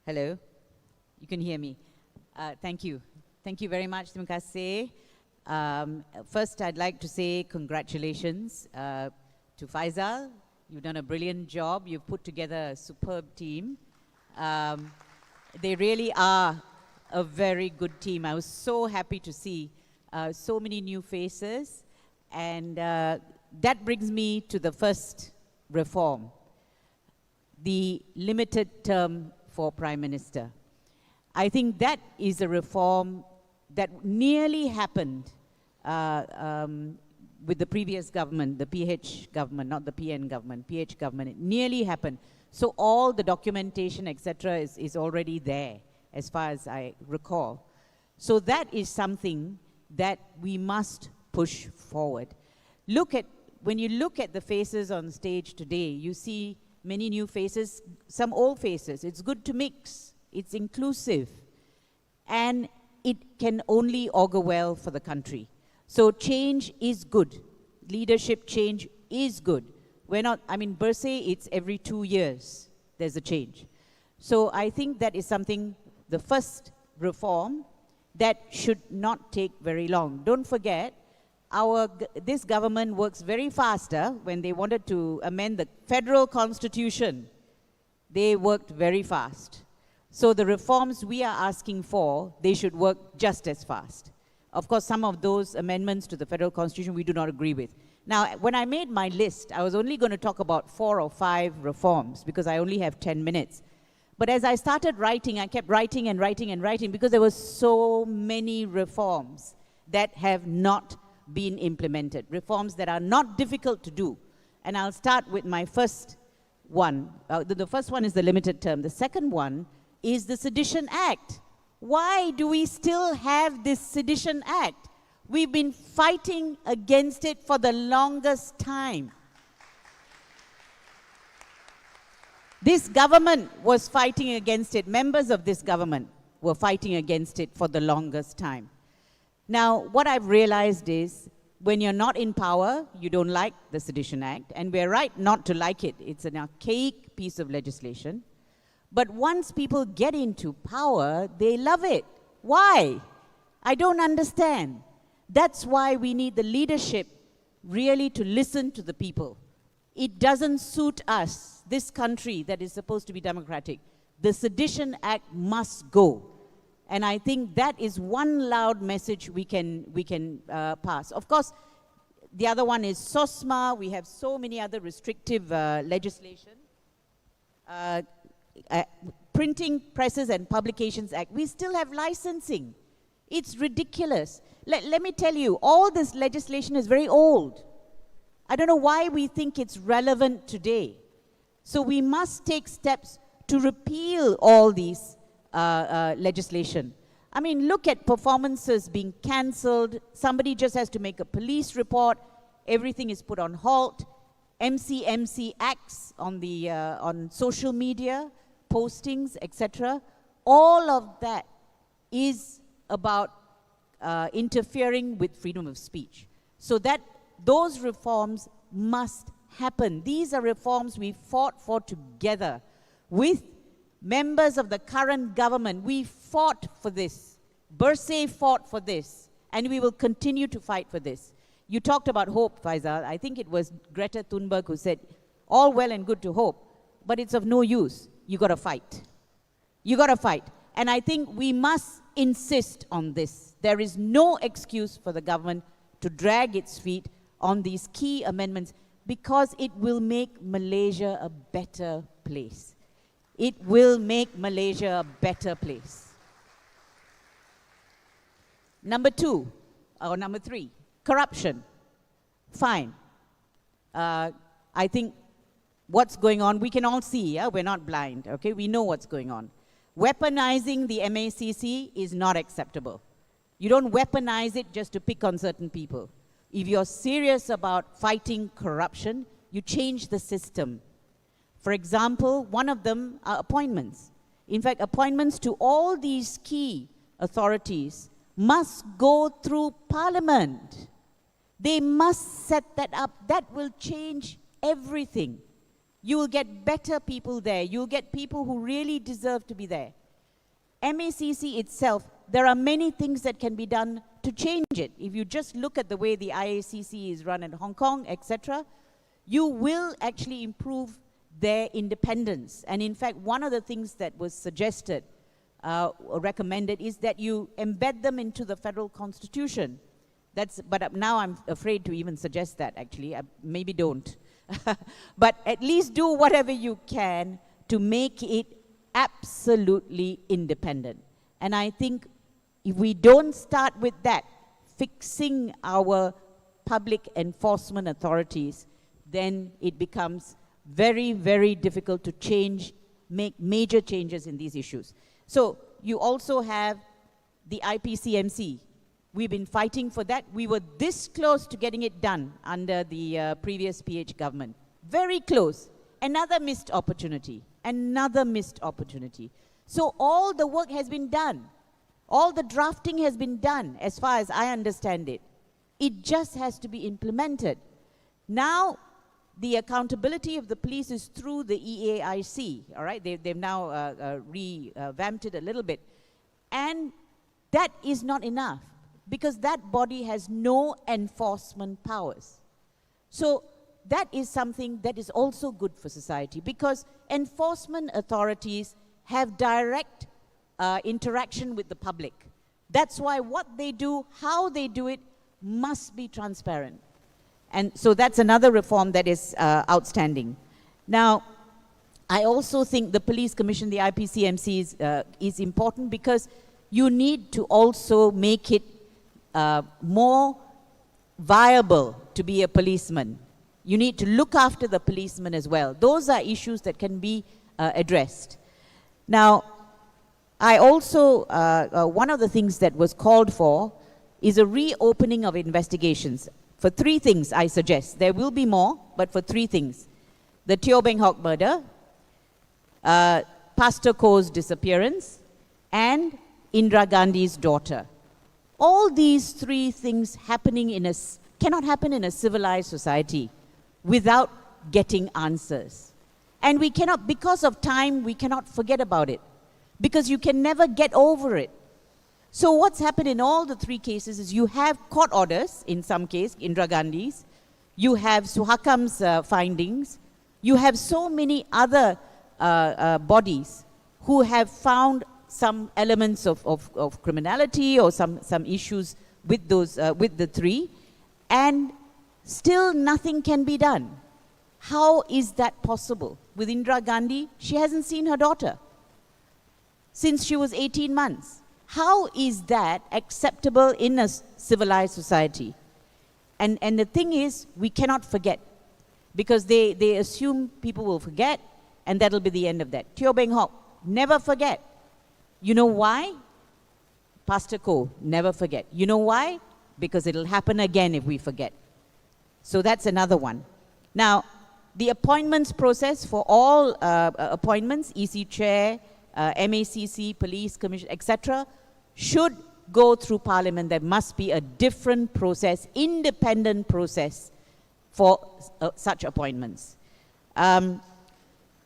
Hello. You can hear me. Thank you. Thank you very much. Terima kasih. First, I'd like to say congratulations to Faisal. You've done a brilliant job. You've put together a superb team. They really are a very good team. I was so happy to see so many new faces. And that brings me to the first reform, the limited term for Prime Minister. I think that is a reform that nearly happened with the previous government, the PH government, not the PN government, PH government. It nearly happened. So all the documentation, etc., is already there, as far as I recall. So that is something that we must push forward. When you look at the faces on stage today, you see many new faces, some old faces. It's good to mix. It's inclusive. And it can only augur well for the country. So change is good. Leadership change is good. We're not, I mean, Bersih, it's every 2 years there's a change. So I think that is something, the first reform, that should not take very long. Don't forget, this government works very faster. When they wanted to amend the federal constitution, they worked very fast. So the reforms we are asking for, they should work just as fast. Of course, some of those amendments to the federal constitution we do not agree with. Now, when I made my list, I was only going to talk about 4 or 5 reforms because I only have 10 minutes. But as I started writing, I kept writing and writing and writing because there were so many reforms that have not been implemented, reforms that are not difficult to do. And I'll start with my first one. The first one is the limited term. The second one is the Sedition Act. Why do we still have this Sedition Act? We've been fighting against it for the longest time. This government was fighting against it. Members of this government were fighting against it for the longest time. Now, what I've realized is, when you're not in power, you don't like the Sedition Act, and we're right not to like it. It's an archaic piece of legislation. But once people get into power, they love it. Why? I don't understand. That's why we need the leadership really to listen to the people. It doesn't suit us, this country that is supposed to be democratic. The Sedition Act must go. And I think that is one loud message we can pass. Of course, the other one is SOSMA. We have so many other restrictive legislation. Printing Presses and Publications Act. We still have licensing. It's ridiculous. Let me tell you, all this legislation is very old. I don't know why we think it's relevant today. So we must take steps to repeal all these legislation. I mean, look at performances being cancelled. Somebody just has to make a police report. Everything is put on halt. MC acts on social media, postings, etc. All of that is about interfering with freedom of speech. So that those reforms must happen. These are reforms we fought for together with members of the current government. We fought for this. Bersih fought for this. And we will continue to fight for this. You talked about hope, Faisal. I think it was Greta Thunberg who said, all well and good to hope, but it's of no use. You got to fight. You got to fight. And I think we must insist on this. There is no excuse for the government to drag its feet on these key amendments because it will make Malaysia a better place. It will make Malaysia a better place. Number 3, corruption. Fine. I think what's going on, we can all see, yeah? We're not blind, okay? We know what's going on. Weaponizing the MACC is not acceptable. You don't weaponize it just to pick on certain people. If you're serious about fighting corruption, you change the system. For example, one of them are appointments. In fact, appointments to all these key authorities must go through Parliament. They must set that up. That will change everything. You will get better people there. You'll get people who really deserve to be there. MACC itself, there are many things that can be done to change it. If you just look at the way the IACC is run in Hong Kong, etc., you will actually improve their independence. And in fact, one of the things that was suggested, or recommended, is that you embed them into the federal constitution. But now I'm afraid to even suggest that, actually. Maybe don't. But at least do whatever you can to make it absolutely independent. And I think if we don't start with that, fixing our public enforcement authorities, then it becomes very, very difficult to make major changes in these issues. So you also have the IPCMC. We've been fighting for that. We were this close to getting it done under the previous PH government. Very close. Another missed opportunity. Another missed opportunity. So all the work has been done. All the drafting has been done, as far as I understand it. It just has to be implemented. Now, the accountability of the police is through the EAIC, all right? They've now revamped it a little bit. And that is not enough, because that body has no enforcement powers. So that is something that is also good for society, because enforcement authorities have direct interaction with the public. That's why what they do, how they do it, must be transparent. And so that's another reform that is outstanding. Now, I also think the Police Commission, the IPCMC, is important, because you need to also make it more viable to be a policeman. You need to look after the policeman as well. Those are issues that can be addressed. Now, I also, one of the things that was called for is a reopening of investigations. For 3 things, I suggest. There will be more, but for 3 things. The Teo Beng Hock murder, Pastor Koh's disappearance, and Indira Gandhi's daughter. All these 3 things cannot happen in a civilized society without getting answers. And we cannot, because of time, we cannot forget about it, because you can never get over it. So what's happened in all the 3 cases is you have court orders, in some case, Indira Gandhi's, you have Suhakam's findings, you have so many other bodies who have found some elements of criminality or some issues with those, with the 3, and still nothing can be done. How is that possible? With Indira Gandhi, she hasn't seen her daughter since she was 18 months. How is that acceptable in a civilized society? And the thing is, we cannot forget, because they assume people will forget, and that'll be the end of that. Teo Beng Hock, never forget. You know why? Pastor Koh, never forget. You know why? Because it'll happen again if we forget. So that's another one. Now, the appointments process for all appointments, EC Chair, MACC, Police Commission, etc., should go through Parliament. There must be a different process, independent process for such appointments.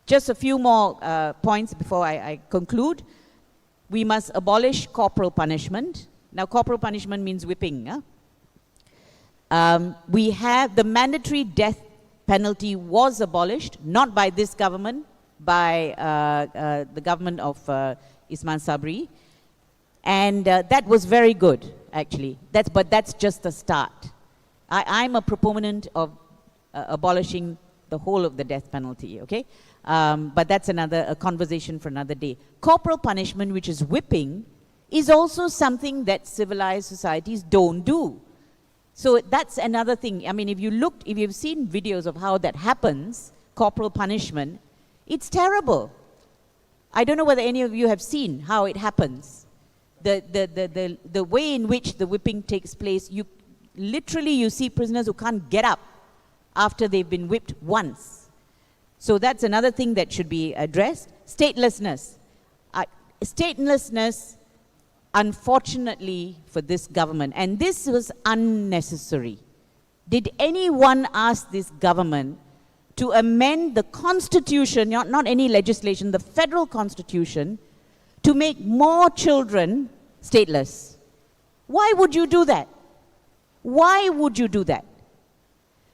Just a few more points before I conclude. We must abolish corporal punishment. Now, corporal punishment means whipping. We have the mandatory death penalty was abolished, not by this government, by the government of Ismail Sabri. And that was very good, actually. But that's just the start. I'm a proponent of abolishing the whole of the death penalty, okay? But that's a conversation for another day. Corporal punishment, which is whipping, is also something that civilized societies don't do. So that's another thing. I mean, if you've seen videos of how that happens, corporal punishment, it's terrible. I don't know whether any of you have seen how it happens. The way in which the whipping takes place, you see prisoners who can't get up after they've been whipped once. So that's another thing that should be addressed. Statelessness. Statelessness, unfortunately for this government, and this was unnecessary. Did anyone ask this government to amend the constitution, not any legislation, the federal constitution, to make more children stateless. Why would you do that? Why would you do that?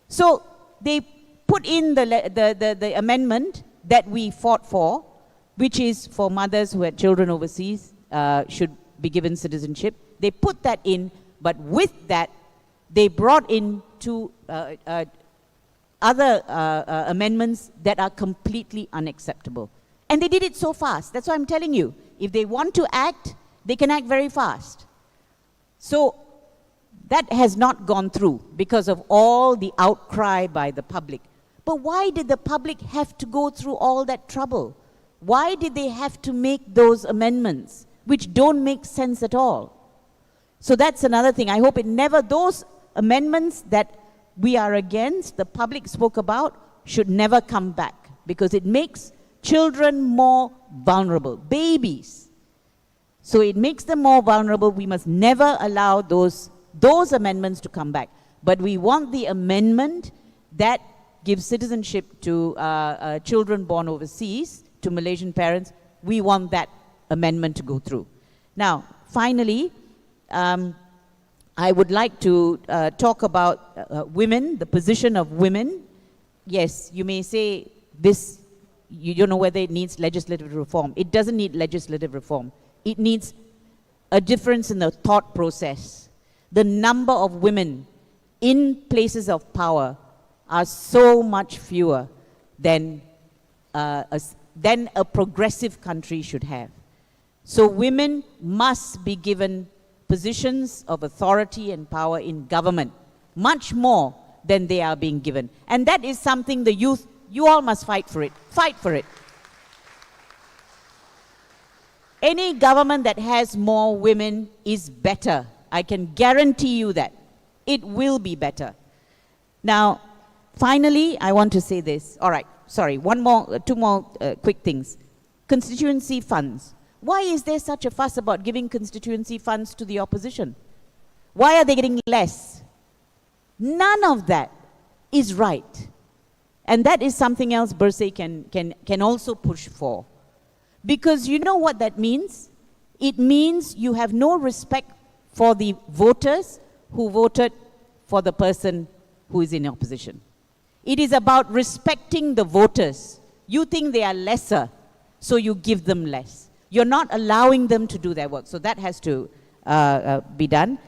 So they put in the amendment that we fought for, which is for mothers who had children overseas should be given citizenship. They put that in, but with that, they brought in two other amendments that are completely unacceptable. And they did it so fast. That's why I'm telling you, if they want to act, they can act very fast. So that has not gone through because of all the outcry by the public. But why did the public have to go through all that trouble? Why did they have to make those amendments, which don't make sense at all? So that's another thing. I hope it never, those amendments that we are against, the public spoke about, should never come back, because it makes children more vulnerable, babies. So it makes them more vulnerable. We must never allow those amendments to come back. But we want the amendment that gives citizenship to children born overseas, to Malaysian parents. We want that amendment to go through. Now, finally, I would like to talk about women, the position of women. Yes, you may say this, you don't know whether it needs legislative reform. It doesn't need legislative reform. It needs a difference in the thought process. The number of women in places of power are so much fewer than a progressive country should have. So women must be given positions of authority and power in government, much more than they are being given. And that is something the youth, you all must fight for it. Fight for it. Any government that has more women is better. I can guarantee you that. It will be better. Now, finally, I want to say this. All right, sorry, two more quick things. Constituency funds. Why is there such a fuss about giving constituency funds to the opposition? Why are they getting less? None of that is right. And that is something else Bersih can also push for. Because you know what that means? It means you have no respect for the voters who voted for the person who is in opposition. It is about respecting the voters. You think they are lesser, so you give them less. You're not allowing them to do their work. So that has to be done.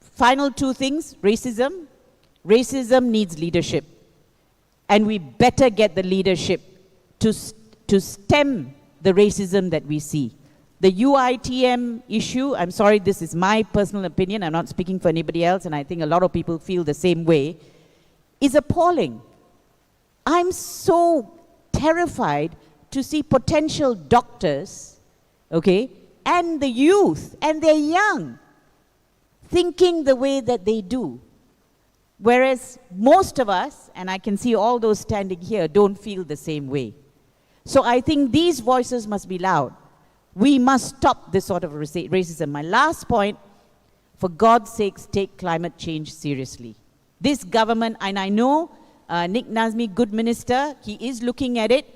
Final two things, racism. Racism needs leadership. And we better get the leadership to stem the racism that we see. The UITM issue, I'm sorry, this is my personal opinion, I'm not speaking for anybody else, and I think a lot of people feel the same way, is appalling. I'm so terrified to see potential doctors, okay, and the youth, and they're young, thinking the way that they do. Whereas most of us, and I can see all those standing here, don't feel the same way. So I think these voices must be loud. We must stop this sort of racism. My last point, for God's sakes, take climate change seriously. This government, and I know Nick Nazmi, good minister, he is looking at it,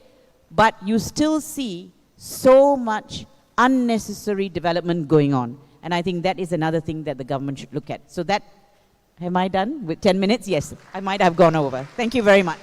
but you still see so much unnecessary development going on. And I think that is another thing that the government should look at. So that, am I done with 10 minutes? Yes, I might have gone over. Thank you very much.